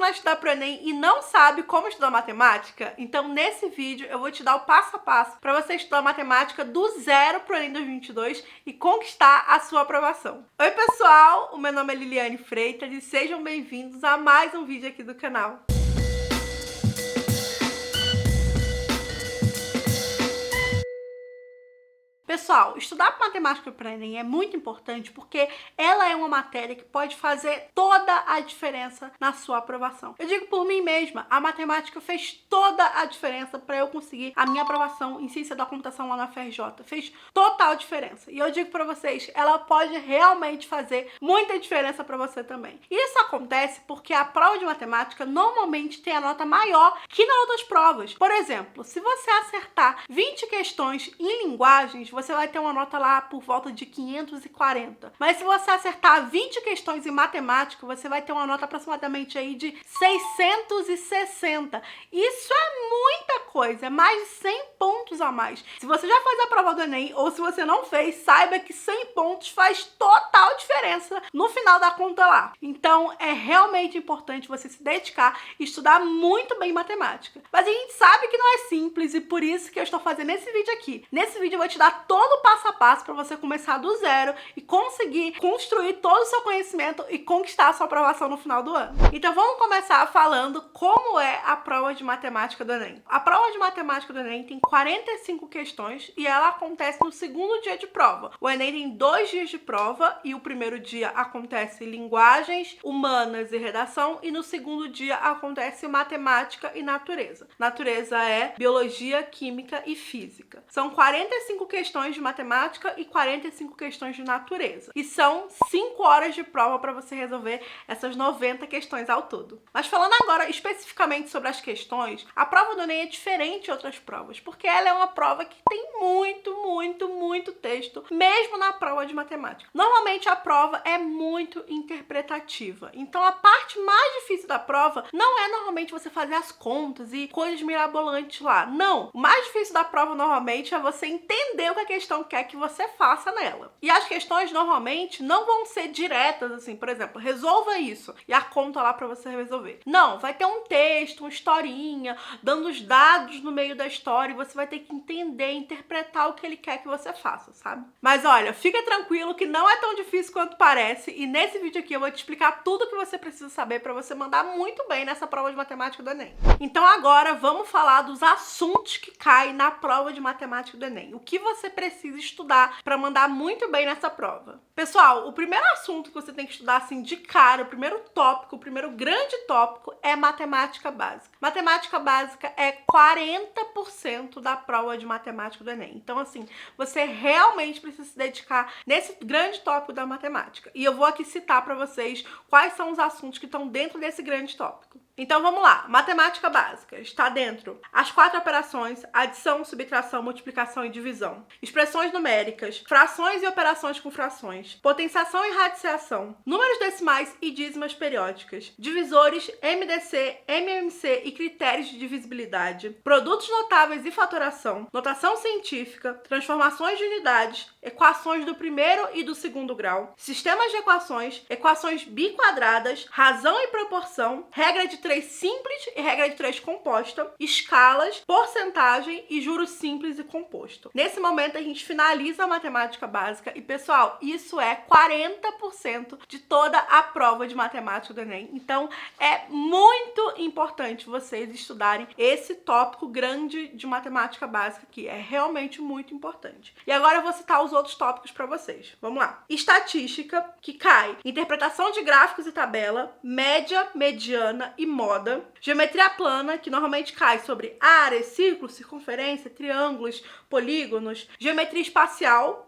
a estudar para o Enem e não sabe como estudar matemática? Então, nesse vídeo, eu vou te dar o passo a passo para você estudar matemática do zero para o Enem 2022 e conquistar a sua aprovação. Oi, pessoal! O meu nome é Liliane Freitas e sejam bem-vindos a mais um vídeo aqui do canal. Pessoal, estudar matemática para o Enem é muito importante porque ela é uma matéria que pode fazer toda a diferença na sua aprovação. Eu digo por mim mesma, a matemática fez toda a diferença para eu conseguir a minha aprovação em ciência da computação lá na FRJ. Fez total diferença. E eu digo para vocês, ela pode realmente fazer muita diferença para você também. E isso acontece porque a prova de matemática normalmente tem a nota maior que nas outras provas. Por exemplo, se você acertar 20 questões em linguagens, você vai ter uma nota lá por volta de 540. Mas se você acertar 20 questões em matemática, você vai ter uma nota aproximadamente aí de 660. Isso é muita coisa, é mais de 100 pontos a mais. Se você já fez a prova do Enem ou se você não fez, saiba que 100 pontos faz total diferença no final da conta lá. Então é realmente importante você se dedicar e estudar muito bem matemática. Mas a gente sabe que não é simples e por isso que eu estou fazendo esse vídeo aqui. Nesse vídeo eu vou te dar todo o passo a passo para você começar do zero e conseguir construir todo o seu conhecimento e conquistar a sua aprovação no final do ano. Então vamos começar falando como é a prova de matemática do Enem. A prova de matemática do Enem tem 45 questões e ela acontece no segundo dia de prova. O Enem tem 2 dias de prova e o primeiro dia acontece linguagens, humanas e redação e no segundo dia acontece matemática e natureza. Natureza é biologia, química e física. São 45 questões de matemática e 45 questões de natureza. E são 5 horas de prova para você resolver essas 90 questões ao todo. Mas falando agora especificamente sobre as questões, a prova do Enem é diferente de outras provas, porque ela é uma prova que tem muito texto, mesmo na prova de matemática. Normalmente a prova é muito interpretativa. Então a parte mais difícil da prova não é normalmente você fazer as contas e coisas mirabolantes lá. Não! O mais difícil da prova normalmente é você entender o que a questão quer que você faça nela. E as questões normalmente não vão ser diretas, assim, por exemplo, resolva isso e a conta lá para você resolver. Não, vai ter um texto, uma historinha, dando os dados no meio da história e você vai ter que entender, interpretar o que ele quer que você faça, sabe? Mas olha, fica tranquilo que não é tão difícil quanto parece e nesse vídeo aqui eu vou te explicar tudo o que você precisa saber para você mandar muito bem nessa prova de matemática do Enem. Então agora vamos falar dos assuntos que caem na prova de matemática do Enem. O que você precisa estudar para mandar muito bem nessa prova. Pessoal, o primeiro assunto que você tem que estudar assim de cara, o primeiro tópico, o primeiro grande tópico é matemática básica. Matemática básica é 40% da prova de matemática do Enem. Então assim, você realmente precisa se dedicar nesse grande tópico da matemática. E eu vou aqui citar para vocês quais são os assuntos que estão dentro desse grande tópico. Então vamos lá, matemática básica, está dentro as 4 operações, adição, subtração, multiplicação e divisão, expressões numéricas, frações e operações com frações, potenciação e radiciação, números decimais e dízimas periódicas, divisores, MDC, MMC e critérios de divisibilidade, produtos notáveis e fatoração, notação científica, transformações de unidades, equações do primeiro e do segundo grau, sistemas de equações, equações biquadradas, razão e proporção, regra de 3 simples e regra de 3 composta, escalas, porcentagem e juros simples e composto. Nesse momento a gente finaliza a matemática básica e, pessoal, isso é 40% de toda a prova de matemática do Enem. Então é muito importante vocês estudarem esse tópico grande de matemática básica que é realmente muito importante. E agora eu vou citar os outros tópicos para vocês. Vamos lá. Estatística, que cai interpretação de gráficos e tabela, média, mediana e moda, geometria plana, que normalmente cai sobre áreas, círculos, circunferência, triângulos, polígonos, geometria espacial,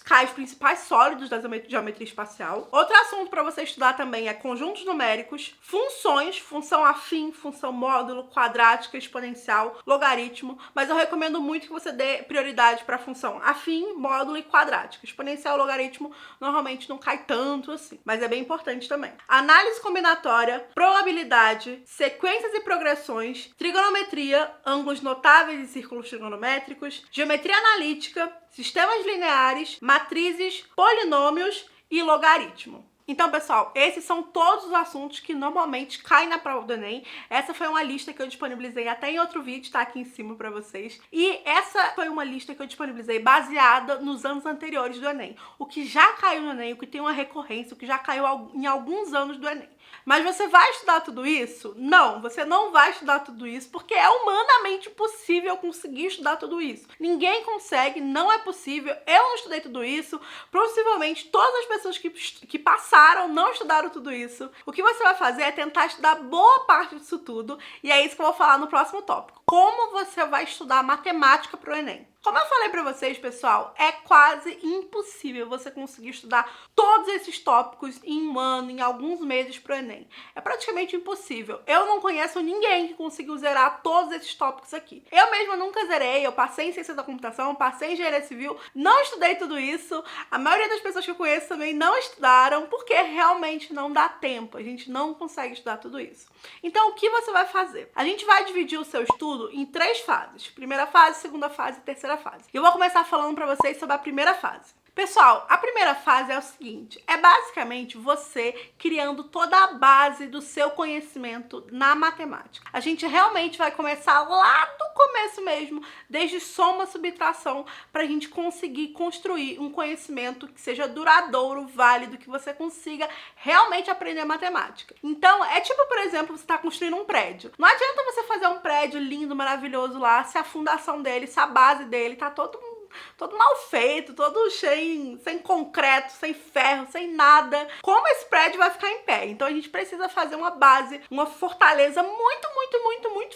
cai os principais sólidos da geometria espacial. Outro assunto para você estudar também é conjuntos numéricos, funções, função afim, função módulo, quadrática, exponencial, logaritmo, mas eu recomendo muito que você dê prioridade para função afim, módulo e quadrática. Exponencial e logaritmo normalmente não cai tanto assim, mas é bem importante também. Análise combinatória, probabilidade, sequências e progressões, trigonometria, ângulos notáveis e círculos trigonométricos, geometria analítica, sistemas lineares, matrizes, polinômios e logaritmo. Então, pessoal, esses são todos os assuntos que normalmente caem na prova do Enem. Essa foi uma lista que eu disponibilizei até em outro vídeo, tá aqui em cima pra vocês. E essa foi uma lista que eu disponibilizei baseada nos anos anteriores do Enem. O que já caiu no Enem, o que tem uma recorrência, o que já caiu em alguns anos do Enem. Mas você vai estudar tudo isso? Não, você não vai estudar tudo isso, porque é humanamente impossível conseguir estudar tudo isso. Ninguém consegue, não é possível. Eu não estudei tudo isso. Possivelmente todas as pessoas que passaram não estudaram tudo isso. O que você vai fazer é tentar estudar boa parte disso tudo, e é isso que eu vou falar no próximo tópico. Como você vai estudar matemática para o Enem? Como eu falei pra vocês, pessoal, é quase impossível você conseguir estudar todos esses tópicos em um ano, em alguns meses pro Enem. É praticamente impossível. Eu não conheço ninguém que conseguiu zerar todos esses tópicos aqui. Eu mesma nunca zerei, eu passei em ciência da computação, passei em engenharia civil, não estudei tudo isso. A maioria das pessoas que eu conheço também não estudaram, porque realmente não dá tempo, a gente não consegue estudar tudo isso. Então, o que você vai fazer? A gente vai dividir o seu estudo em 3 fases. Primeira fase, segunda fase e terceira fase. Eu vou começar falando pra vocês sobre a primeira fase. Pessoal, a primeira fase é o seguinte, é basicamente você criando toda a base do seu conhecimento na matemática. A gente realmente vai começar lá do começo mesmo, desde soma, subtração, pra gente conseguir construir um conhecimento que seja duradouro, válido, que você consiga realmente aprender matemática. Então, é tipo, por exemplo, você tá construindo um prédio. Não adianta você fazer um prédio lindo, maravilhoso lá, se a fundação dele, se a base dele tá todo mal feito, todo cheio, sem concreto, sem ferro, sem nada. Como esse prédio vai ficar em pé? Então a gente precisa fazer uma base, uma fortaleza muito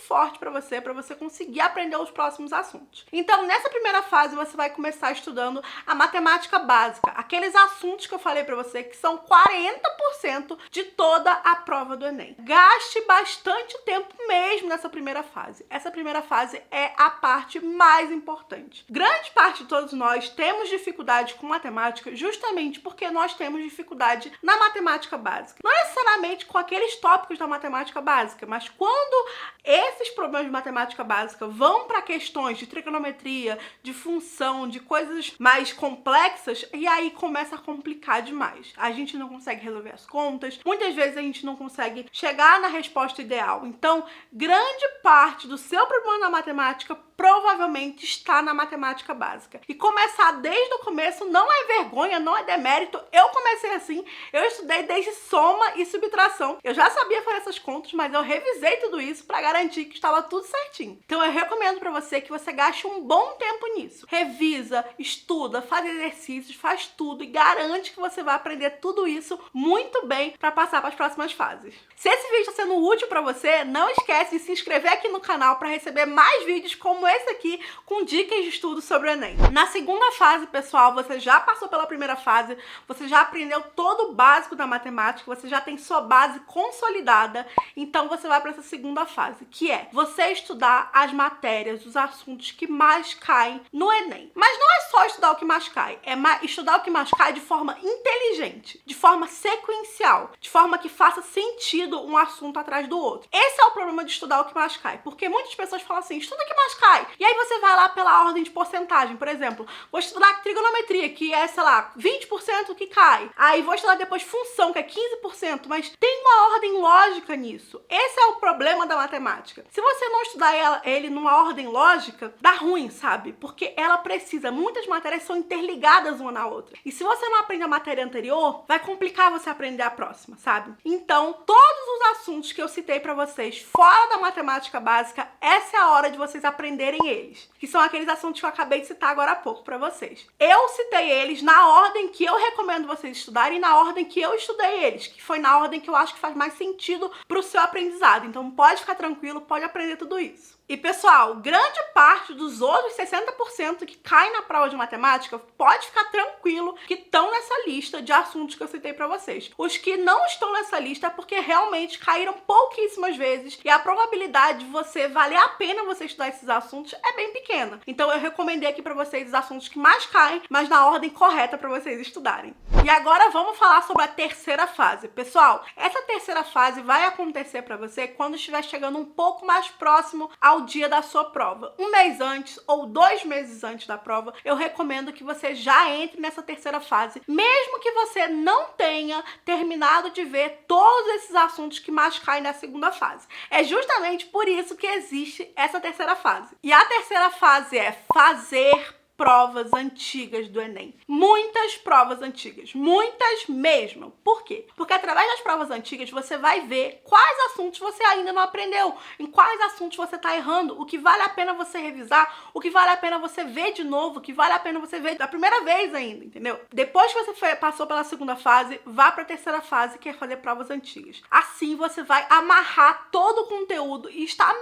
forte pra você conseguir aprender os próximos assuntos. Então nessa primeira fase você vai começar estudando a matemática básica, aqueles assuntos que eu falei pra você que são 40% de toda a prova do Enem. Gaste bastante tempo mesmo nessa primeira fase. Essa primeira fase é a parte mais importante. Grande parte de todos nós temos dificuldade com matemática justamente porque nós temos dificuldade na matemática básica. Não necessariamente com aqueles tópicos da matemática básica, mas quando esses problemas de matemática básica vão para questões de trigonometria, de função, de coisas mais complexas, e aí começa a complicar demais. A gente não consegue resolver as contas, muitas vezes a gente não consegue chegar na resposta ideal. Então, grande parte do seu problema na matemática provavelmente está na matemática básica. E começar desde o começo não é vergonha, não é demérito. Eu comecei assim, eu estudei desde soma e subtração. Eu já sabia fazer essas contas, mas eu revisei tudo isso para garantir que estava tudo certinho. Então eu recomendo para você que você gaste um bom tempo nisso. Revisa, estuda, faz exercícios, faz tudo e garante que você vai aprender tudo isso muito bem para passar para as próximas fases. Se esse vídeo está sendo útil para você, não esquece de se inscrever aqui no canal para receber mais vídeos como esse aqui, com dicas de estudo sobre o Enem. Na segunda fase, pessoal, você já passou pela primeira fase, você já aprendeu todo o básico da matemática, você já tem sua base consolidada, então você vai para essa segunda fase, que é você estudar as matérias, os assuntos que mais caem no Enem. Mas não é só estudar o que mais cai, é estudar o que mais cai de forma inteligente, de forma sequencial, de forma que faça sentido um assunto atrás do outro. Esse é o problema de estudar o que mais cai, porque muitas pessoas falam assim, estuda o que mais cai, e aí você vai lá pela ordem de porcentagem. Por exemplo, vou estudar trigonometria, que é, sei lá, 20% que cai. Aí vou estudar depois função, que é 15%, mas tem uma ordem lógica nisso. Esse é o problema da matemática. Se você não estudar ele numa ordem lógica, dá ruim, sabe? Porque ela precisa, muitas matérias são interligadas uma na outra. E se você não aprende a matéria anterior, vai complicar você aprender a próxima, sabe? Então, todos os assuntos que eu citei pra vocês fora da matemática básica, essa é a hora de vocês aprenderem eles, que são aqueles assuntos que eu acabei de citar agora há pouco pra vocês. Eu citei eles na ordem que eu recomendo vocês estudarem e na ordem que eu estudei eles, que foi na ordem que eu acho que faz mais sentido pro seu aprendizado. Então pode ficar tranquilo, pode aprender tudo isso. E pessoal, grande parte dos outros 60% que caem na prova de matemática, pode ficar tranquilo que estão nessa lista de assuntos que eu citei pra vocês. Os que não estão nessa lista é porque realmente caíram pouquíssimas vezes e a probabilidade de você valer a pena você estudar esses assuntos é bem pequena. Então eu recomendei aqui pra vocês os assuntos que mais caem, mas na ordem correta pra vocês estudarem. E agora vamos falar sobre a terceira fase. Pessoal, essa terceira fase vai acontecer para você quando estiver chegando um pouco mais próximo ao dia da sua prova. Um mês antes ou 2 meses antes da prova, eu recomendo que você já entre nessa terceira fase, mesmo que você não tenha terminado de ver todos esses assuntos que mais caem na segunda fase. É justamente por isso que existe essa terceira fase. E a terceira fase é fazer provas antigas do Enem. Muitas provas antigas, muitas mesmo. Por quê? Porque através das provas antigas você vai ver quais assuntos você ainda não aprendeu, em quais assuntos você está errando, o que vale a pena você revisar, o que vale a pena você ver de novo, o que vale a pena você ver da primeira vez ainda, entendeu? Depois que você passou pela segunda fase, vá para a terceira fase, que é fazer provas antigas. Assim você vai amarrar todo o conteúdo e estar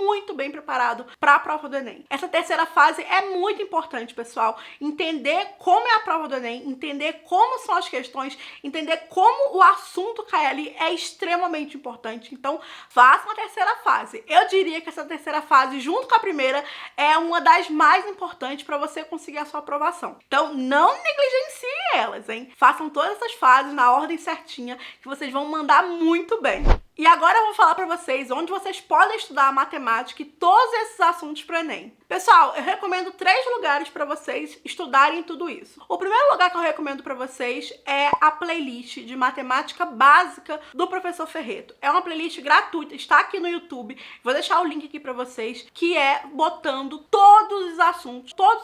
muito bem preparado para a prova do Enem. Essa terceira fase é muito importante, pessoal. Entender como é a prova do Enem, entender como são as questões, entender como o assunto cai ali é extremamente importante. Então, faça uma terceira fase. Eu diria que essa terceira fase, junto com a primeira, é uma das mais importantes para você conseguir a sua aprovação. Então, não negligencie elas, hein? Façam todas essas fases na ordem certinha, que vocês vão mandar muito bem. E agora eu vou falar para vocês onde vocês podem estudar a matemática e todos esses assuntos para o Enem. Pessoal, eu recomendo 3 lugares para vocês estudarem tudo isso. O primeiro lugar que eu recomendo para vocês é a playlist de matemática básica do professor Ferreto. É uma playlist gratuita, está aqui no YouTube. Vou deixar o link aqui para vocês, que é botando todos os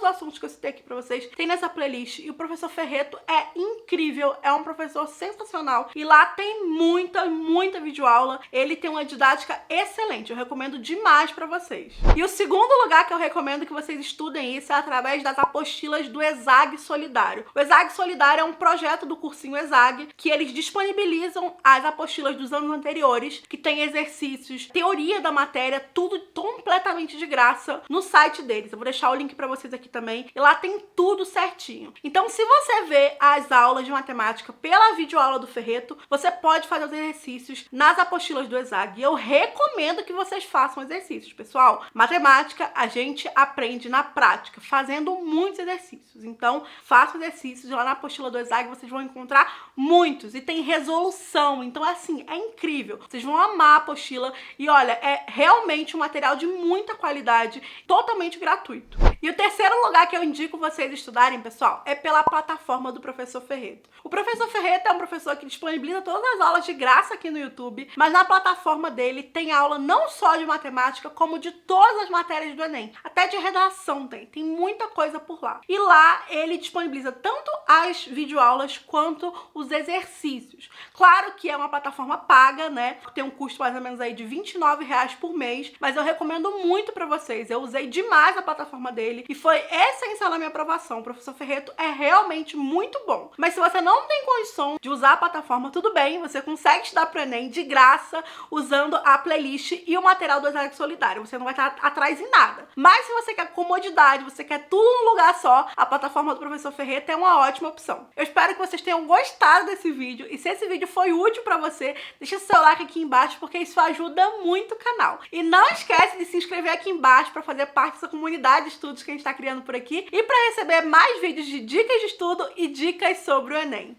assuntos que eu citei aqui para vocês, tem nessa playlist. E o professor Ferreto é incrível, é um professor sensacional. E lá tem muita videoaula. Ele tem uma didática excelente, eu recomendo demais para vocês. E o segundo lugar que eu recomendo que vocês estudem isso é através das apostilas do ESAG Solidário. O ESAG Solidário é um projeto do cursinho ESAG que eles disponibilizam as apostilas dos anos anteriores, que tem exercícios, teoria da matéria, tudo completamente de graça no site deles. Eu vou deixar o link para vocês aqui também, e lá tem tudo certinho. Então, se você vê as aulas de matemática pela videoaula do Ferreto, você pode fazer os exercícios nas apostilas do ESAG. E eu recomendo que vocês façam exercícios, pessoal. Matemática a gente aprende na prática, fazendo muitos exercícios. Então, façam exercícios lá na apostila do ESAG, vocês vão encontrar muitos. E tem resolução, então assim, é incrível. Vocês vão amar a apostila e olha, é realmente um material de muita qualidade, totalmente gratuito. E o terceiro lugar que eu indico vocês estudarem, pessoal, é pela plataforma do professor Ferreto. O professor Ferreto é um professor que disponibiliza todas as aulas de graça aqui no YouTube, mas na plataforma dele tem aula não só de matemática, como de todas as matérias do Enem. Até de redação tem muita coisa por lá. E lá ele disponibiliza tanto as videoaulas quanto os exercícios. Claro que é uma plataforma paga, né? Tem um custo mais ou menos aí de R$29 por mês, mas eu recomendo muito pra vocês. Eu usei demais a plataforma dele e foi essencial na minha aprovação. O professor Ferreto é realmente muito bom. Mas se você não tem condição de usar a plataforma, tudo bem, você consegue estudar pro Enem de graça usando a playlist e o material do ESAG Solidário. Você não vai estar atrás em nada. Mas se você quer comodidade, você quer tudo num lugar só, a plataforma do professor Ferreto é uma ótima opção. Eu espero que vocês tenham gostado desse vídeo e se esse vídeo foi útil pra você, deixa seu like aqui embaixo porque isso ajuda muito o canal. E não esquece de se inscrever aqui embaixo para fazer parte dessa comunidade de estudos que a gente está criando por aqui e para receber mais vídeos de dicas de estudo e dicas sobre o Enem.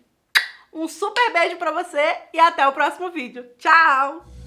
Um super beijo pra você e até o próximo vídeo. Tchau!